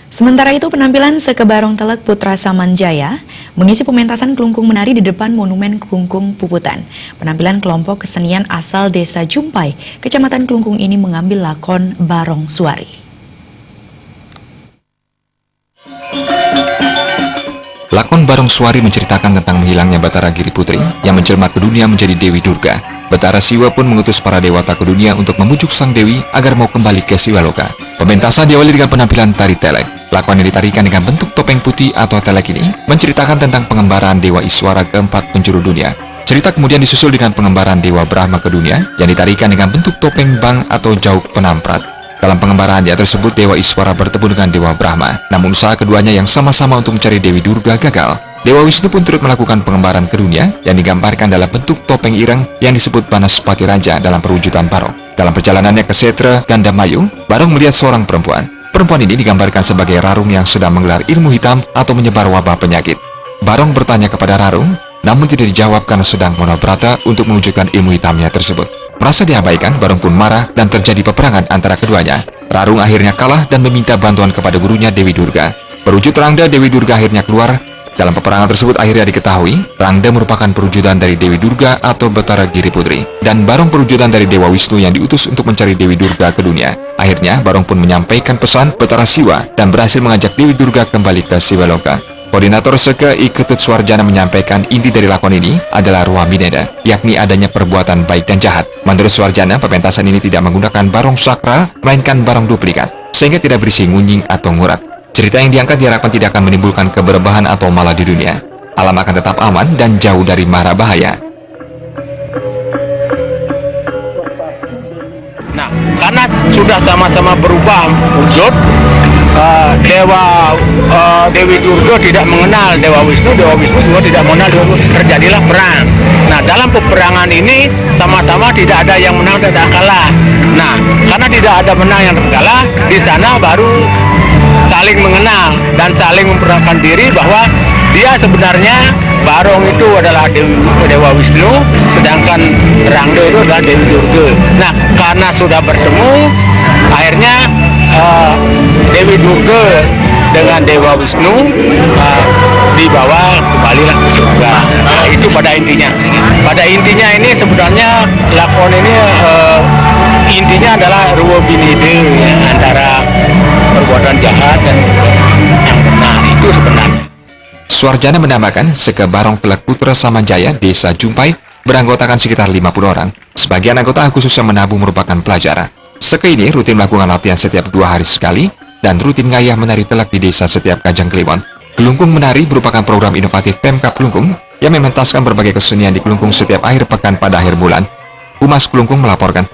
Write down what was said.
Sementara itu, penampilan Seke Barong Telek Putra Samanjaya mengisi pementasan kelungkung menari di depan Monumen Kelungkung Puputan. Penampilan kelompok kesenian asal Desa Jumpai, Kecamatan Kelungkung ini mengambil lakon Barong Suari. Lakon Barong Suari menceritakan tentang menghilangnya Batara Giri Putri yang menjelma ke dunia menjadi Dewi Durga. Batara Siwa pun mengutus para dewata ke dunia untuk membujuk sang Dewi agar mau kembali ke Siwaloka. Pementasan diawali dengan penampilan tari telek. Lakon yang ditarikan dengan bentuk topeng putih atau telek ini menceritakan tentang pengembaraan Dewa Iswara keempat penjuru dunia. Cerita kemudian disusul dengan pengembaraan Dewa Brahma ke dunia yang ditarikan dengan bentuk topeng bang atau jauk penamprat. Dalam pengembaraan tersebut, Dewa Iswara bertemu dengan Dewa Brahma. Namun usaha keduanya yang sama-sama untuk mencari Dewi Durga gagal. Dewa Wisnu pun turut melakukan pengembaraan ke dunia yang digambarkan dalam bentuk topeng ireng yang disebut Banaspati Raja dalam perwujudan Barong. Dalam perjalanannya ke Setra Gandamayu, Barong melihat seorang perempuan. Perempuan ini digambarkan sebagai Rarung yang sedang menggelar ilmu hitam atau menyebar wabah penyakit. Barong bertanya kepada Rarung, namun tidak dijawab karena sedang monobrata untuk mewujudkan ilmu hitamnya tersebut. Merasa diabaikan, Barong pun marah dan terjadi peperangan antara keduanya. Rarung akhirnya kalah dan meminta bantuan kepada gurunya Dewi Durga. Berwujud Rangda, Dewi Durga akhirnya keluar. Dalam peperangan tersebut akhirnya diketahui, Rangda merupakan perwujudan dari Dewi Durga atau Batara Giri Putri, dan Barong perwujudan dari Dewa Wisnu yang diutus untuk mencari Dewi Durga ke dunia. Akhirnya, Barong pun menyampaikan pesan Batara Siwa dan berhasil mengajak Dewi Durga kembali ke Siwaloka. Koordinator Seke I Ketut Suarjana menyampaikan inti dari lakon ini adalah Ruwa Mineda, yakni adanya perbuatan baik dan jahat. Menurut Suarjana, pementasan ini tidak menggunakan barong sakral, melainkan barong duplikat, sehingga tidak berisi ngunying atau ngurat. Cerita yang diangkat diharapkan tidak akan menimbulkan keberbahan atau malah di dunia. Alam akan tetap aman dan jauh dari mara bahaya. Nah, karena sudah sama-sama berubah wujud, Dewi Durga tidak mengenal Dewa Wisnu juga tidak mengenal Dewa Wisnu. Terjadilah perang. Nah, dalam peperangan ini sama-sama tidak ada yang menang dan tidak kalah. Nah, karena tidak ada menang yang kalah, di sana baru saling mengenal dan saling memperkenalkan diri bahwa dia sebenarnya Barong itu adalah Dewa Wisnu, sedangkan Rangda itu adalah Dewi Durga. Nah, karena sudah bertemu, akhirnya Dewi Durga dengan Dewa Wisnu dibawa kembalilah ke surga. Nah, itu pada intinya. Pada intinya ini sebenarnya lakon ini intinya adalah Ruwa Binide, ya, antara perbuatan jahat dan yang benar itu sebenarnya. Suarjana menambahkan, Seke Barong Telek Putra Samanjaya, Desa Jumpai, beranggotakan sekitar 50 orang. Sebagian anggota khususnya menabung merupakan pelajar. Seke ini rutin melakukan latihan setiap 2 hari sekali dan rutin ngayah menari telak di desa setiap Kajang Kliwon. Kelungkung Menari merupakan program inovatif Pemkab Kelungkung yang mementaskan berbagai kesenian di Kelungkung setiap akhir pekan pada akhir bulan. Humas Kelungkung melaporkan.